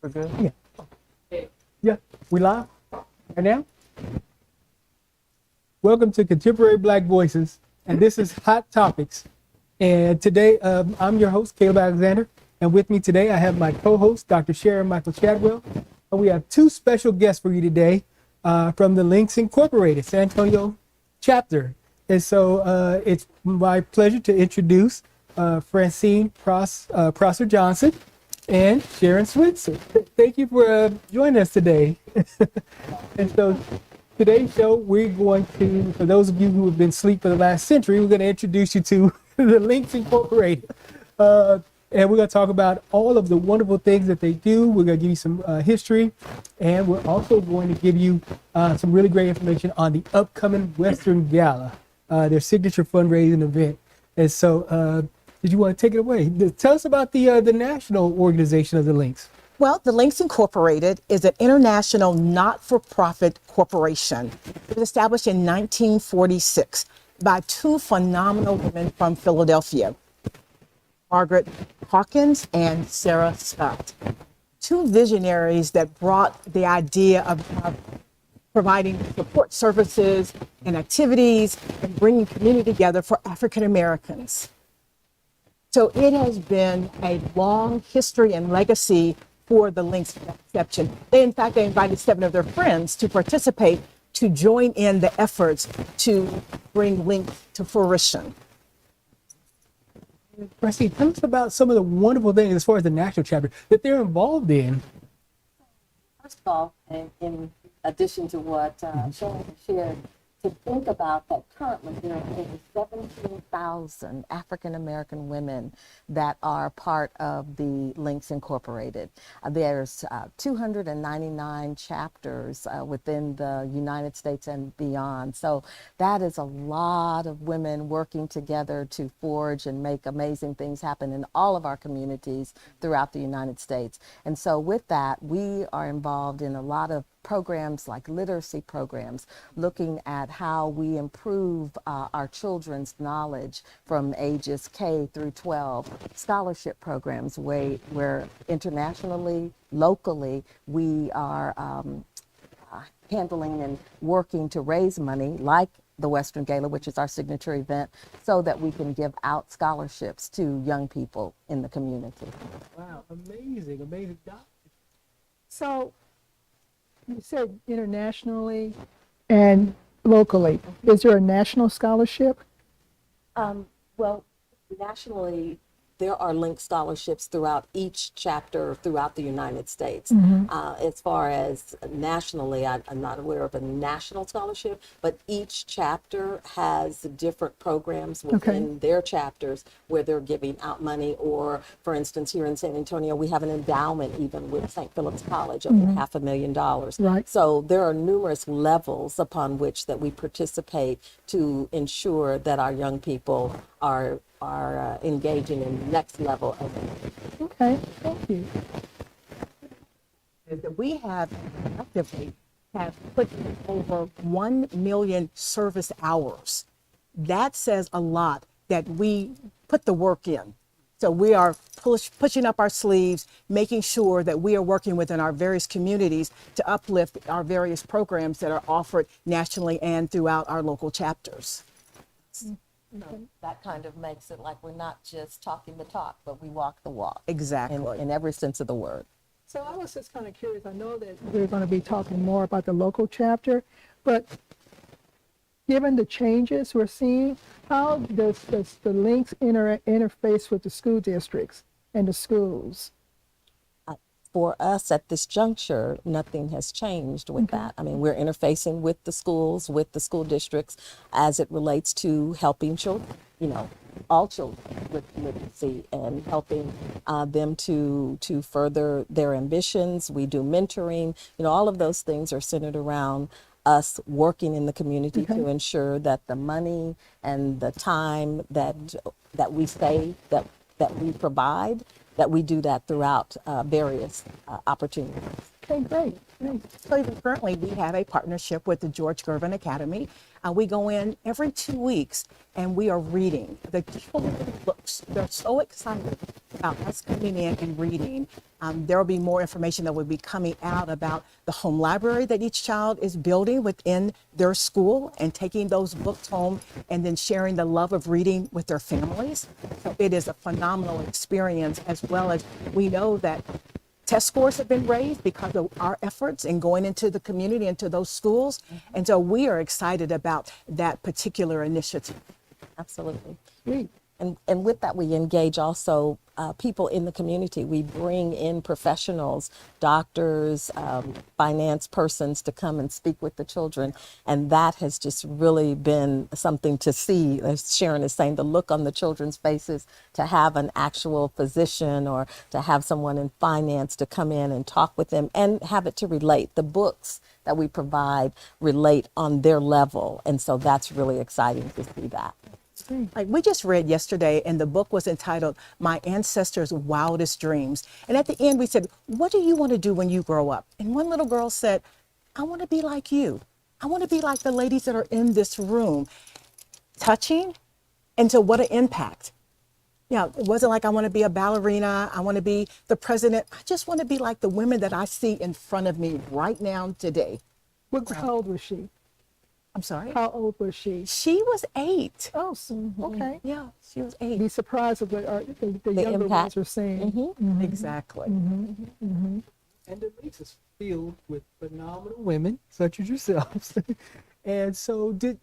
We're good? Yeah. Yeah. We live right now? Welcome to Contemporary Black Voices, and this is Hot Topics. And today, I'm your host, Caleb Alexander, and with me today, I have my co-host, Dr. Sharon Michael Chadwell, and we have two special guests for you today from the Links Incorporated San Antonio chapter. And so it's my pleasure to introduce Francine Prosser Johnson and Sharon Switzer. Thank you for joining us today. And so today's show, we're going to, for those of you who have been asleep for the last century, we're going to introduce you to the Links Incorporated. And we're going to talk about all of the wonderful things that they do. We're going to give you some history. And we're also going to give you some really great information on the upcoming Western Gala, their signature fundraising event. And so, did you want to take it away? Tell us about the national organization of the Links. Well, the Links Incorporated is an international not-for-profit corporation. It was established in 1946 by two phenomenal women from Philadelphia, Margaret Hawkins and Sarah Scott. Two visionaries that brought the idea of providing support services and activities and bringing community together for African Americans. So it has been a long history and legacy for the Links exception. They invited 7 of their friends to participate, to join in the efforts to bring Links to fruition. Rusty, tell us about some of the wonderful things as far as the national chapter that they're involved in. First of all, in addition to what Sharon shared, to think about that currently there are over 17,000 African American women that are part of the Links Incorporated. There's 299 chapters within the United States and beyond. So that is a lot of women working together to forge and make amazing things happen in all of our communities throughout the United States. And so with that, we are involved in a lot of programs like literacy programs, looking at how we improve our children's knowledge from ages K through 12, scholarship programs where internationally, locally, we are handling and working to raise money like the Western Gala, which is our signature event, so that we can give out scholarships to young people in the community. Wow, amazing, amazing. So you said internationally and locally. Is there a national scholarship? Well, nationally, there are linked scholarships throughout each chapter throughout the United States. As far as nationally, I'm not aware of a national scholarship, but each chapter has different programs within their chapters where they're giving out money. Or, for instance, here in San Antonio, we have an endowment even with St. Philip's College of $500,000. Right. So there are numerous levels upon which that we participate to ensure that our young people are engaging in the next level of Okay, thank you. That we have actively have put in over 1 million service hours. That says a lot that we put the work in. So we are pushing up our sleeves, making sure that we are working within our various communities to uplift our various programs that are offered nationally and throughout our local chapters. that kind of makes it like we're not just talking the talk, but we walk the walk. Exactly. In every sense of the word. So I was just kind of curious. I know that we're going to be talking more about the local chapter, but given the changes we're seeing, how does the links interface with the school districts and the schools? For us at this juncture, nothing has changed with that. I mean, we're interfacing with the schools, with the school districts as it relates to helping children, all children with literacy and helping them to further their ambitions. We do mentoring, all of those things are centered around us working in the community to ensure that the money and the time that we save, that we provide, that we do that throughout various opportunities. Okay, great. So even currently, we have a partnership with the George Gervin Academy. We go in every 2 weeks and we are reading the children's books. They're so excited about us coming in and reading. There will be more information that will be coming out about the home library that each child is building within their school and taking those books home and then sharing the love of reading with their families. So it is a phenomenal experience, as well as we know that test scores have been raised because of our efforts in going into the community, into those schools. And so we are excited about that particular initiative. Absolutely. Great. And with that, we engage also people in the community. We bring in professionals, doctors, finance persons to come and speak with the children. And that has just really been something to see, as Sharon is saying, the look on the children's faces, to have an actual physician or to have someone in finance to come in and talk with them and have it to relate. The books that we provide relate on their level. And so that's really exciting to see that. Like we just read yesterday, and the book was entitled My Ancestors' Wildest Dreams. And at the end, we said, what do you want to do when you grow up? And one little girl said, I want to be like you. I want to be like the ladies that are in this room. Touching, and so what an impact. Yeah, it wasn't like I want to be a ballerina, I want to be the president. I just want to be like the women that I see in front of me right now today. How old was she? I'm sorry? How old was she? She was 8. Oh, so, okay. Yeah, she was 8. Be surprised if the younger impact. ones are saying. Exactly. And the links is filled with phenomenal women such as yourselves. And so did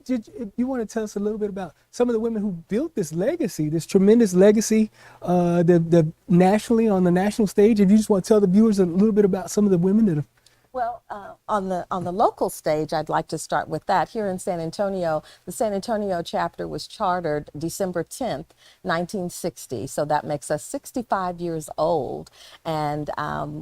you want to tell us a little bit about some of the women who built this legacy, this tremendous legacy, the nationally, on the national stage? If you just want to tell the viewers a little bit about some of the women that have. Well, on the local stage, I'd like to start with that. Here in San Antonio, the San Antonio chapter was chartered December 10th, 1960. So that makes us 65 years old. And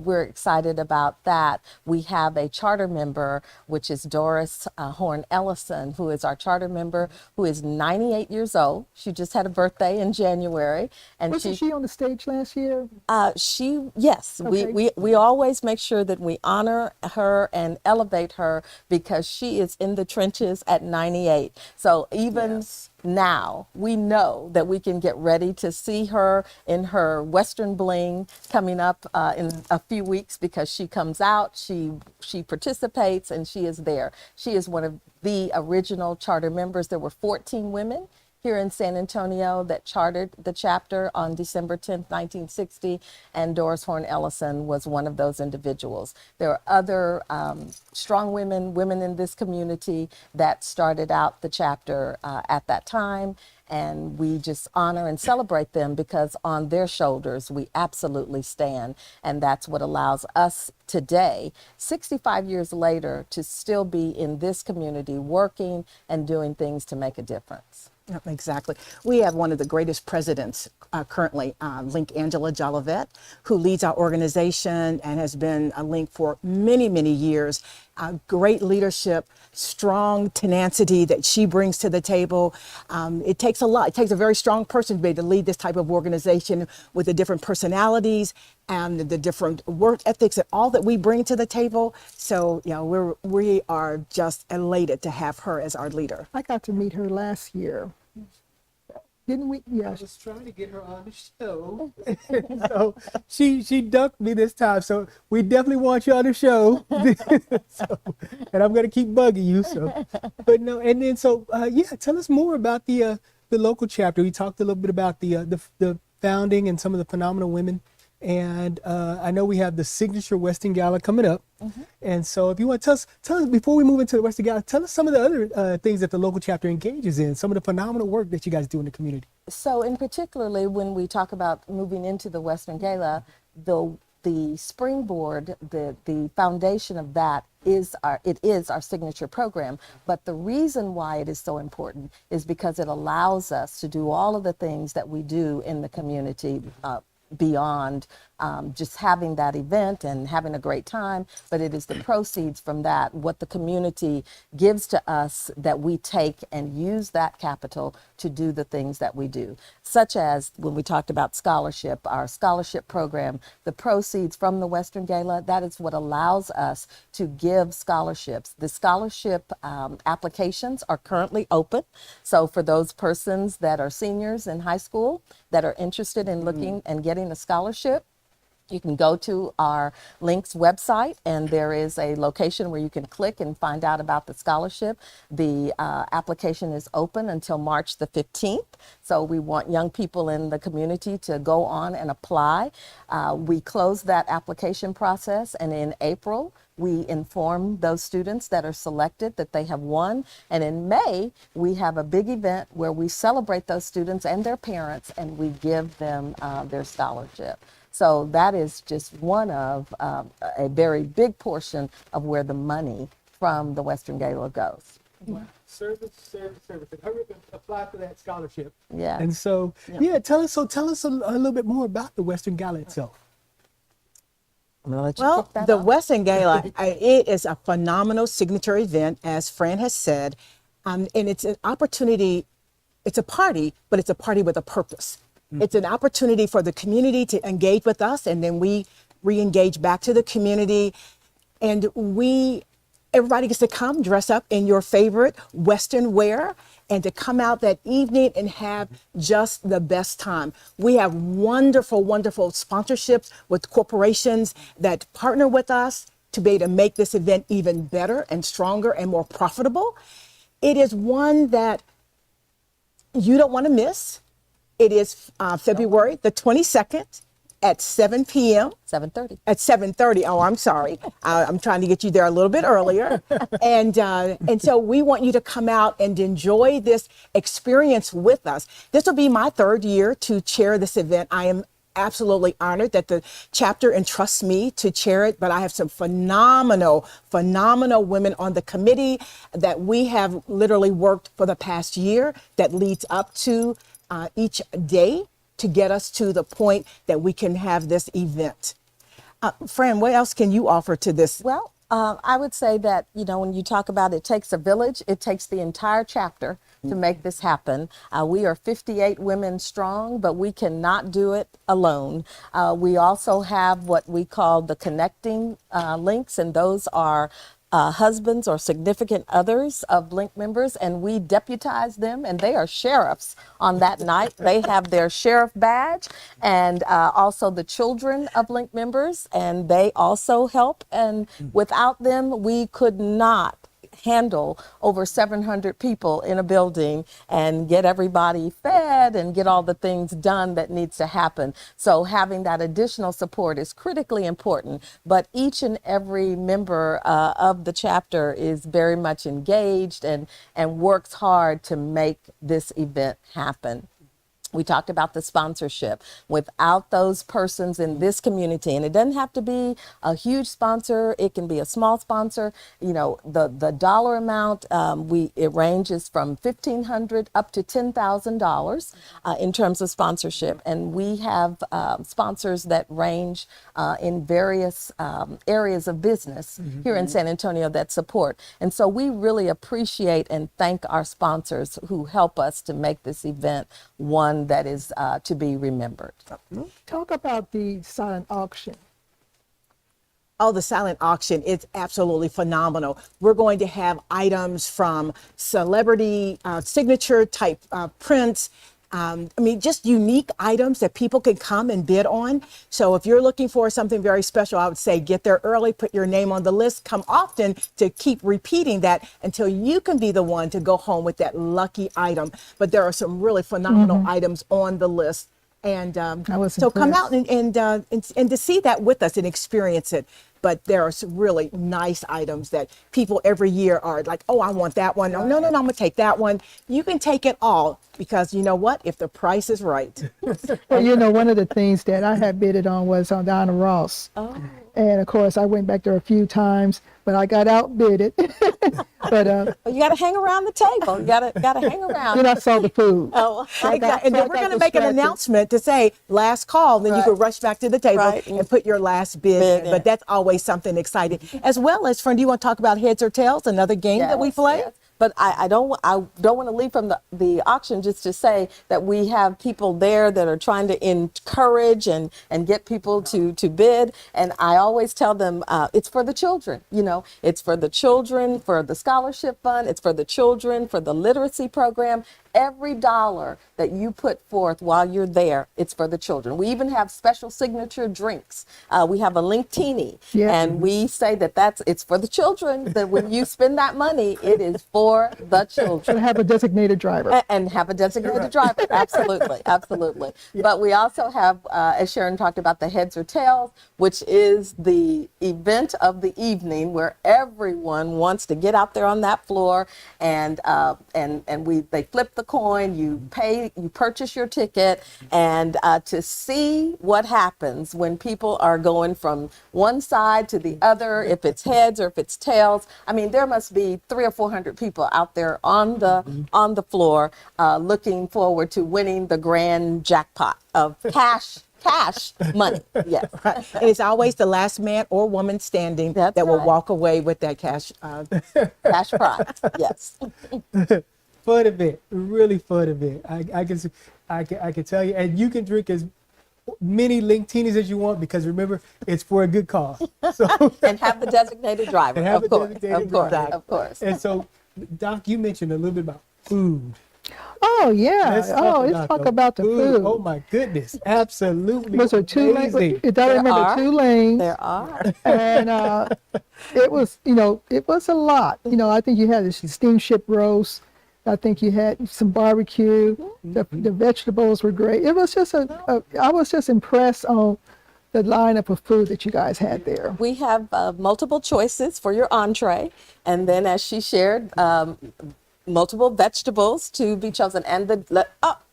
we're excited about that. We have a charter member, which is Doris Horn Ellison, who is our charter member, who is 98 years old. She just had a birthday in January. And Wasn't she on the stage last year? Yes, Okay. we always make sure that we honor her and elevate her, because she is in the trenches at 98. So even now, we know that we can get ready to see her in her Western bling coming up in a few weeks, because she comes out, she participates, and she is there. She is one of the original charter members. There were 14 women here in San Antonio that chartered the chapter on December 10th, 1960, and Doris Horn Ellison was one of those individuals. There are other strong women in this community that started out the chapter at that time, and we just honor and celebrate them, because on their shoulders we absolutely stand, and that's what allows us today, 65 years later, to still be in this community working and doing things to make a difference. Yep, exactly. We have one of the greatest presidents currently, Link Angela Jolivet, who leads our organization and has been a Link for many, many years. Great leadership, strong tenacity that she brings to the table. It takes a lot. It takes a very strong person to be able to lead this type of organization with the different personalities and the different work ethics and all that we bring to the table. So, you know, we are just elated to have her as our leader. I got to meet her last year. Didn't we? I Yeah. was trying to get her on the show. So she ducked me this time. So we definitely want you on the show. So, and I'm gonna keep bugging you. So, but no, and then so yeah, tell us more about the local chapter. We talked a little bit about the founding and some of the phenomenal women. And I know we have the signature Western Gala coming up. And so if you want to tell us before we move into the Western Gala, tell us some of the other things that the local chapter engages in, some of the phenomenal work that you guys do in the community. So in particularly when we talk about moving into the Western Gala, the springboard, the foundation of that is our signature program. But the reason why it is so important is because it allows us to do all of the things that we do in the community beyond just having that event and having a great time, but it is the proceeds from that, what the community gives to us, that we take and use that capital to do the things that we do, such as when we talked about scholarship, our scholarship program, the proceeds from the Western Gala, that is what allows us to give scholarships. The scholarship applications are currently open. So for those persons that are seniors in high school that are interested in looking and getting a scholarship, you can go to our Links website, and there is a location where you can click and find out about the scholarship. The application is open until March the 15th. So we want young people in the community to go on and apply. We close that application process, and in April, we inform those students that are selected that they have won. And in May, we have a big event where we celebrate those students and their parents, and we give them their scholarship. So that is just one of a very big portion of where the money from the Western Gala goes. Service. And hurry up and apply for that scholarship. Yeah. And so, tell us a little bit more about the Western Gala itself. I'm gonna let you Well, kick that the off. Western Gala, it is a phenomenal signature event, as Fran has said, and it's an opportunity. It's a party, but it's a party with a purpose. It's an opportunity for the community to engage with us, and then we re-engage back to the community, and everybody gets to come dress up in your favorite Western wear and to come out that evening and have just the best time. We have wonderful, wonderful sponsorships with corporations that partner with us to be able to make this event even better and stronger and more profitable. It is one that you don't want to miss. It is February the 22nd at 7 p.m. 7:30. At 7:30. Oh, I'm sorry. I'm trying to get you there a little bit earlier. And so we want you to come out and enjoy this experience with us. This will be my third year to chair this event. I am absolutely honored that the chapter entrusts me to chair it, but I have some phenomenal women on the committee that we have literally worked for the past year that leads up to each day to get us to the point that we can have this event. Fran, what else can you offer to this? Well, I would say that, when you talk about it takes a village, it takes the entire chapter to make this happen. We are 58 women strong, but we cannot do it alone. We also have what we call the connecting links, and those are husbands or significant others of Link members, and we deputize them, and they are sheriffs on that night. They have their sheriff badge, and also the children of Link members, and they also help. And without them, we could not handle over 700 people in a building and get everybody fed and get all the things done that needs to happen. So having that additional support is critically important, but each and every member of the chapter is very much engaged and works hard to make this event happen. We talked about the sponsorship. Without those persons in this community, and it doesn't have to be a huge sponsor, it can be a small sponsor. The dollar amount, it ranges from $1,500 up to $10,000 in terms of sponsorship. And we have sponsors that range in various areas of business here in San Antonio that support. And so we really appreciate and thank our sponsors who help us to make this event one that is to be remembered. Talk about the silent auction. Oh, the silent auction, it's absolutely phenomenal. We're going to have items from celebrity signature type prints. Just unique items that people can come and bid on. So if you're looking for something very special, I would say get there early, put your name on the list, come often to keep repeating that until you can be the one to go home with that lucky item. But there are some really phenomenal items on the list. And so come out and to see that with us and experience it. But there are some really nice items that people every year are like, oh, I want that one. Oh, no, I'm going to take that one. You can take it all because you know what? If the price is right. Well, one of the things that I had bidded on was on Donna Ross. Oh. And of course, I went back there a few times, but I got outbidded. But Well, you got to hang around the table. You got to hang around. then I saw the food. Oh, I got- exactly. And so I then we're got going to make an distracted. announcement to say last call. Then you Right. can rush back to the table Right. and put your last bid Bid in. in. But that's always something exciting. As well as, friend, do you want to talk about heads or tails, another game that we Yes, play? yes. But I don't want to leave from the auction just to say that we have people there that are trying to encourage and get people to bid. And I always tell them it's for the children. You know, it's for the children, for the scholarship fund. It's for the children, for the literacy program. Every dollar that you put forth while you're there, it's for the children. We even have special signature drinks. We have a Linktini, Yeah. and we say that it's for the children. That when you spend that money, it is for the And children. have a designated driver. And have a designated driver. Absolutely, absolutely. But we also have, as Sharon talked about, the heads or tails, which is the event of the evening where everyone wants to get out there on that floor and they flip the coin, you purchase your ticket, and to see what happens when people are going from one side to the other, if it's heads or if it's tails. I mean, there must be 300 or 400 people out there on the floor looking forward to winning the grand jackpot of cash money. Yes. Right. And it's always the last man or woman standing That's that will right. walk away with that cash. Cash prize. Yes. Fun event, really fun event. I can tell you, and you can drink as many Linktinis as you want because remember, it's for a good cause. So, And have the designated driver. And have Of a course. designated Of course. driver. Of course. and so, Doc, you mentioned a little bit about food. Oh yeah. Let's talk about the food. Oh my goodness, absolutely. Was there two lanes? amazing. I There remember are. 2 lanes. There are. And it was, it was a lot. I think you had the steamship roast. I think you had some barbecue. The vegetables were great. It was just I was just impressed on the lineup of food that you guys had there. We have multiple choices for your entree, and then as she shared, multiple vegetables to be chosen. And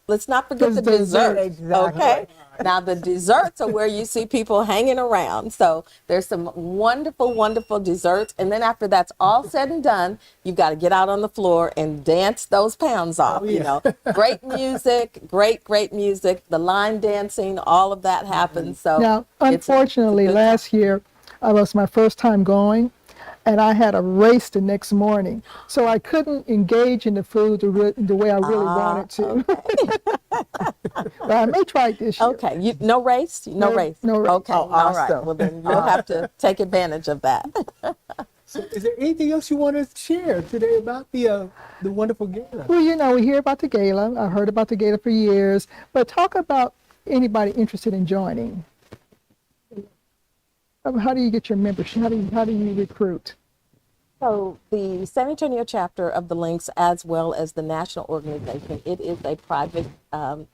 let's not forget the dessert. Exactly. Okay. Now the desserts are where you see people hanging around. So there's some wonderful, wonderful desserts. And then after that's all said and done, you've got to get out on the floor and dance those pounds off. Oh, yeah. You know, great music, great music. The line dancing, all of that happens. So Now, it's a unfortunately, good last year it was my first time going, and I had a race the next morning, so I couldn't engage in the food the way I really wanted to. But I may try it this year. Okay, no race? No race? no race. Okay, Oh, all right. awesome. Well, then you'll have to take advantage of that. So, is there anything else you want to share today about the wonderful gala? Well, we hear about the gala. I heard about the gala for years, but talk about anybody interested in joining. How do you get your membership? How do you recruit? So the San Antonio chapter of the Links, as well as the national organization, it is a private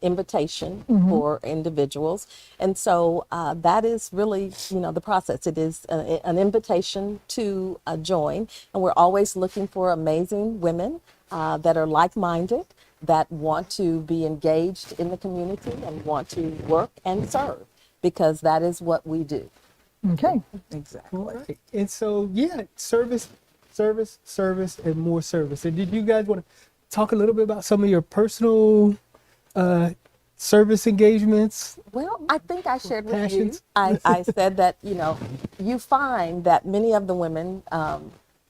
invitation for individuals. And so that is really, the process. It is an invitation to join. And we're always looking for amazing women that are like-minded, that want to be engaged in the community and want to work and serve, because that is what we do. Okay. Exactly. All right. And so, yeah, service, and more service. And did you guys want to talk a little bit about some of your personal service engagements? Well, I think I shared with Passions? you. I said that, you find that many of the women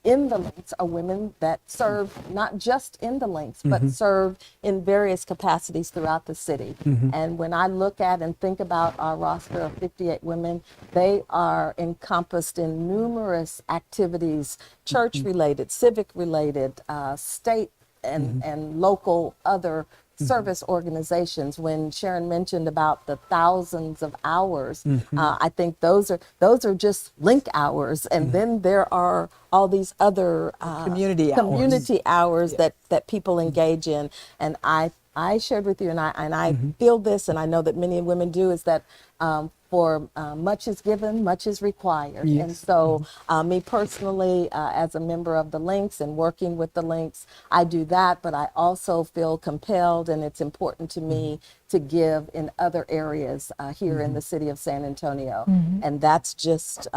in the Links are women that serve not just in the Links, but serve in various capacities throughout the city. And when I look at and think about our roster of 58 women, they are encompassed in numerous activities, church-related, civic-related, state and local other service organizations. When Sharon mentioned about the thousands of hours, I think those are just link hours, and then there are all these other Community hours that people engage in. And I shared with you, and I feel this, and I know that many women do, is that for much is given, much is required. And Yes. so, me personally, as a member of the Links and working with the Links, I do that, but I also feel compelled, and it's important to me to give in other areas here in the city of San Antonio. And that's just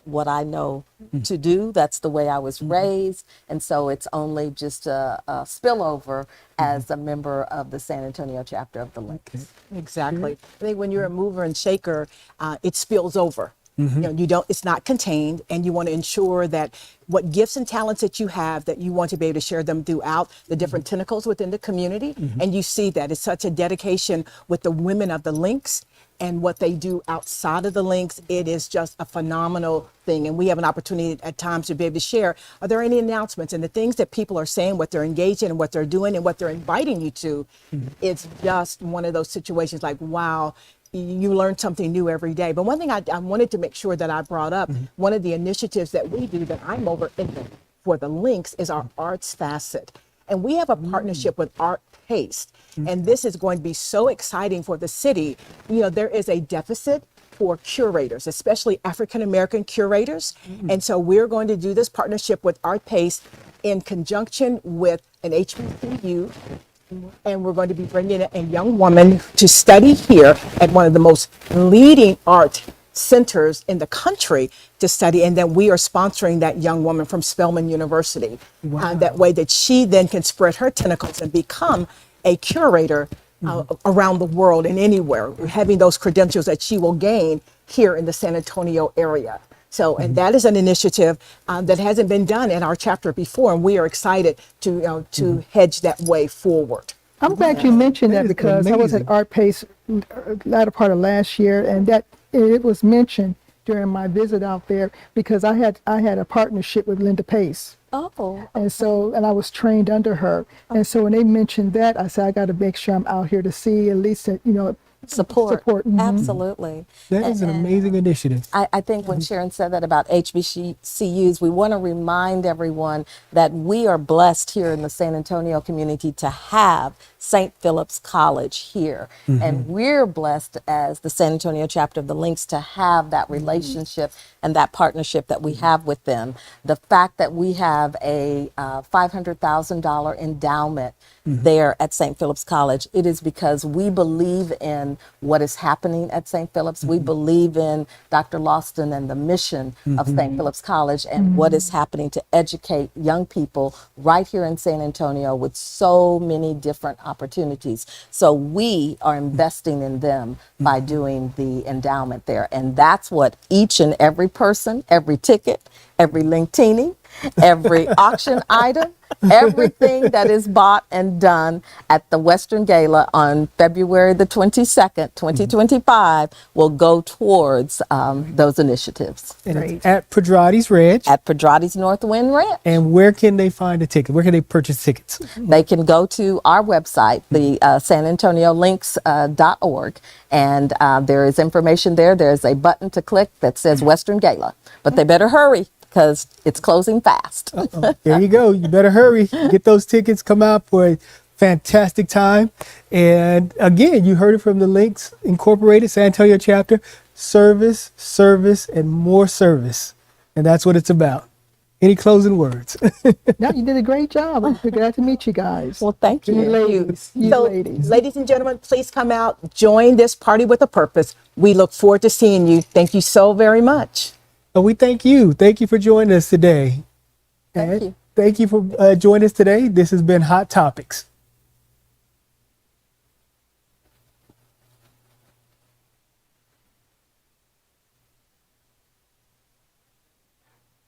what I know to do. That's the way I was raised. And so it's only just a spillover as a member of the San Antonio chapter of the Links. Exactly. I think when you're a mover and shaker, it spills over. You know, you don't, it's not contained, and you want to ensure that what gifts and talents that you have, that you want to be able to share them throughout the different tentacles within the community. And you see that it's such a dedication with the women of the Links and what they do outside of the Links. It is just a phenomenal thing. And we have an opportunity at times to be able to share, are there any announcements and the things that people are saying, what they're engaged in and what they're doing and what they're inviting you to. It's just one of those situations like, wow, you learn something new every day. But one thing I wanted to make sure that I brought up, one of the initiatives that we do that I'm over in for the Links is our arts facet. And we have a partnership with Art Taste. And this is going to be so exciting for the city. You know, there is a deficit for curators, especially African American curators. And so we're going to do this partnership with Art Pace in conjunction with an HBCU. And we're going to be bringing a young woman to study here at one of the most leading art centers in the country to study. And then we are sponsoring that young woman from Spelman University. That way that she then can spread her tentacles and become a curator around the world and anywhere, having those credentials that she will gain here in the San Antonio area. So, and that is an initiative that hasn't been done in our chapter before, and we are excited to to hedge that way forward. I'm glad you mentioned That that is because I was at amazing. Art Pace latter part of last year, and that it was mentioned during my visit out there because I had a partnership with Linda Pace. Oh, And so, and I was trained under her. And so when they mentioned that, I said, I got to make sure I'm out here to see at least, support. Mhm. Absolutely. That is an amazing initiative. I think when Sharon said that about HBCUs, we want to remind everyone that we are blessed here in the San Antonio community to have St. Philip's College here. And we're blessed as the San Antonio chapter of the Links to have that relationship and that partnership that we have with them. The fact that we have a $500,000 endowment there at St. Philip's College, it is because we believe in what is happening at St. Philip's. We believe in Dr. Lawson and the mission of St. Philip's College and what is happening to educate young people right here in San Antonio with so many different opportunities. So we are investing in them by doing the endowment there. And that's what each and every person, every ticket, every Linktini, every auction item, everything that is bought and done at the Western Gala on February the 22nd, 2025 will go towards those initiatives And Great. it's at Pedrati's Ranch. at Pedrati's North Wind Ranch. And where can they find a ticket? Where can they purchase tickets? They can go to our website, the sanantoniolinks.org, and there is information there. There's a button to click that says Western Gala, but they better hurry because it's closing fast. There you go. You better hurry. Get those tickets. Come out for a fantastic time. And again, you heard it from the Links Incorporated, San Antonio chapter. Service, service, and more service. And that's what it's about. Any closing words? Now you did a great job. I'm glad to meet you guys. Well, thank you. You ladies. You So, ladies. ladies and gentlemen, please come out, join this party with a purpose. We look forward to seeing you. Thank you so very much. And we thank you. Thank you for joining us today. Thank And you. Thank you for joining us today. This has been Hot Topics.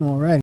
All right.